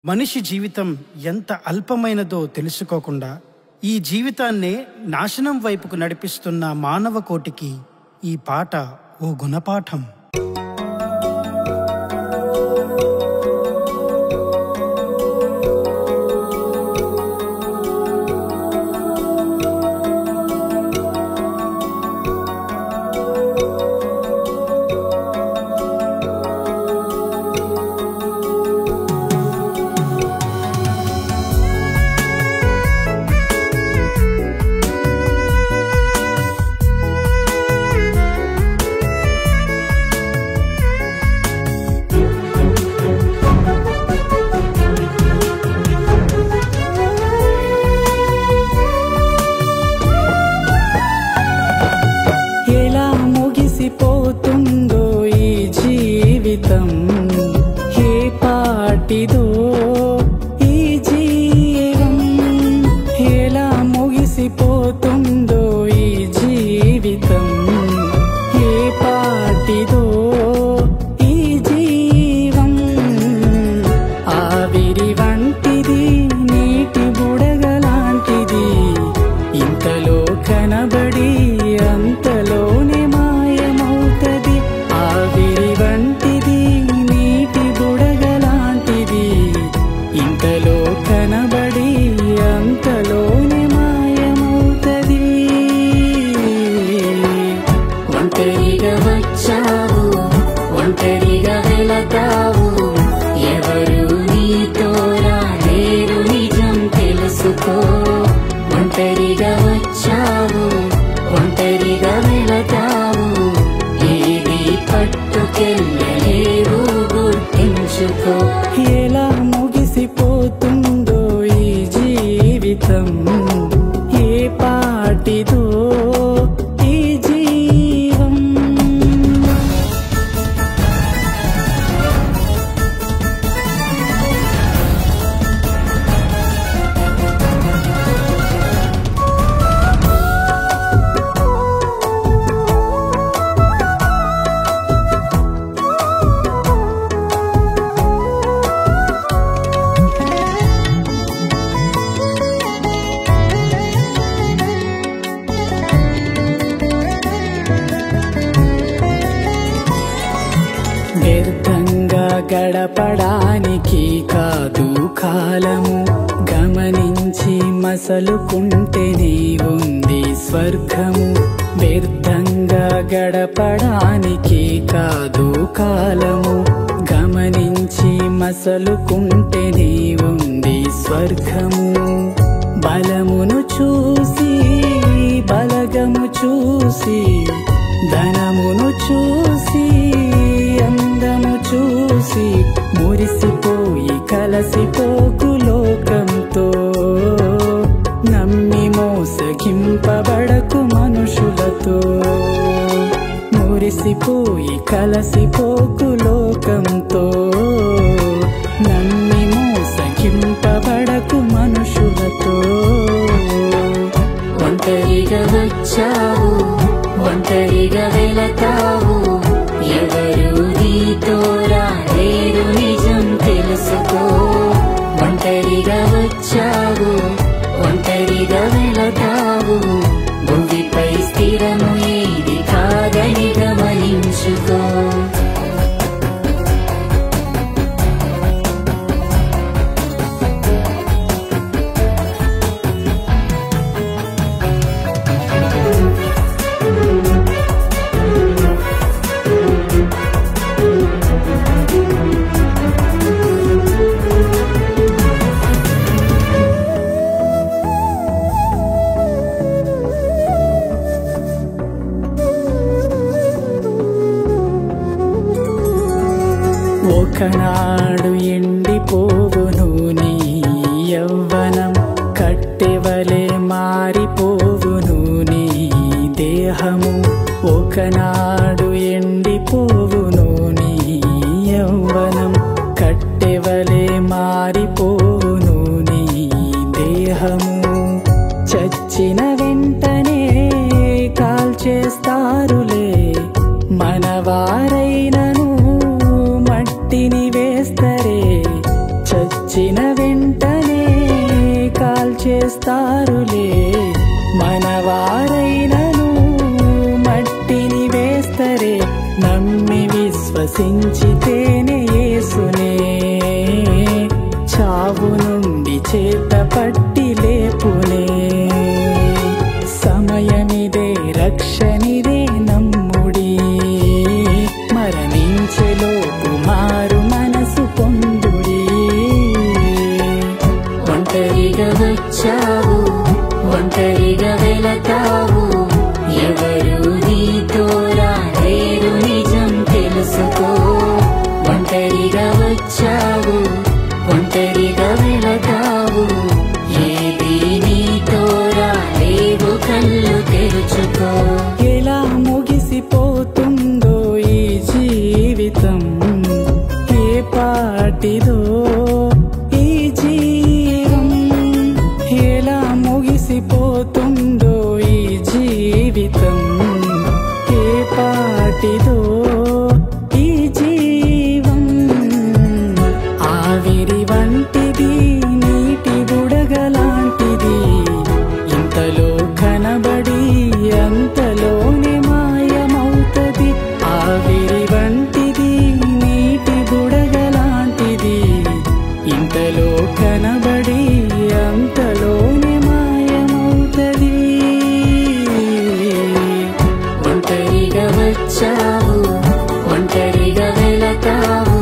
మనిషి జీవితం ఎంత అల్పమైనదో తెలుసుకోకుండా ఈ జీవితాన్నే నాశనం వైపుకు నడిపిస్తున్న మానవ కోటికి ఈ పాట ఓ గుణపాఠం. పోతుందో ఈ జీవితం హే పాటిదో ఈ జీవం ఎలా ముగిసిపోతుందో ఈ జీవితం హే పాటిదో ఈ జీవం ఆవిరి వంటిది నీటి బుడగలాంటిది ఇంతలో కనబడి అంతలోనే ఆవిరి వంటిది నీటి బుడగలాంటిది ఇంతలో కనబడి అంతలోనే మాయమవుతది. ఒంటరిగా వచ్చావు ఒంటరిగా వెళతావు ఎవరు నీతో రాలేరు నిజం తెలుసుకో. ఒంటరిగా వచ్చావు ఒంటరిగా వెళతావు పట్టుకెళ్ళలేవు గుర్తించుకో. ఎలా ముగిసిపోతుందో ఈ జీవితం ఏ పాటిదో ఈ జీవం. వ్యర్థంగా గడపడానికి కాదు కాలము గమనించి మసలుకుంటేనే ఉంది స్వర్గము. వ్యర్థంగా గడపడానికి కాదు కాలము గమనించి మసలుకుంటేనే ఉంది స్వర్గము. బలమును చూసి బలగము చూసి ధనమును చూసి అందము చూసి మురిసిపోయి కలసిపోకు లోకంతో. నమ్మి మోసగింపబడకు మనుషులతో మురిసిపోయి కలసిపోకు లోకంతో. నమ్మి మోసగింపబడకు మనుషులతో. ఒంటరిగా వచ్చావు ఒంటరిగా వెళతావు ఎవరు నీతో రాలేరు నిజం తెలుసుకో. ఒంటరిగా వచ్చావు ఒంటరిగా వెళతావు భూమిపై స్థిరము ఏది కాదని గమనించుకో. ఒకనాడు ఎండిపోవును నీ యవ్వనం కట్టెవలే మారిపోవును నీ దేహము. ఒకనాడు ఎండిపోవును నీ యవ్వనం కట్టెవలే మారిపోవును నీ దేహము. చచ్చిన వెంటనే కాల్చేస్తారులే మనవారైనను మట్టిని వేస్తరే. చచ్చిన విశ్వసించితేనే యేసునే చావు నుండి చేత పట్టి లేపునే. సమయమిదే రక్షణిదే నమ్ముడి, మరణించెలోపు మారు మనసు పొందుడి. ఒంటరిగా వచ్చావు, ఒంటరిగా వెళతావు, ఎవరు నీతో రాలేరు నిజం తెలుసుకో. ఒంటరిగా వచ్చావు, ఒంటరిగా వెళతావు, ఏది నీతో రాలేవు, కళ్ళు తెరుచుకో. ఎలా ముగిసిపోతుందో ఈ జీవితం, ఏ పాటిదో ఈ జీవం. ఎలా ముగిసిపోతుందో ఈ జీవితం, ఏ పాటిదో ఈ జీవం. ఆవిరి వంటిది, నీటి బుడగలాంటిది, ఇంతలో కనబడి అంతలోనే మాయమవుతది. ఆవిరి వంటిది, నీటి బుడగలాంటిది, ఇంతలో కనబడి అంతలోనే మాయమవుతది. ఒంటరిగా వచ్చావు, ఒంటరిగా వెళతావు,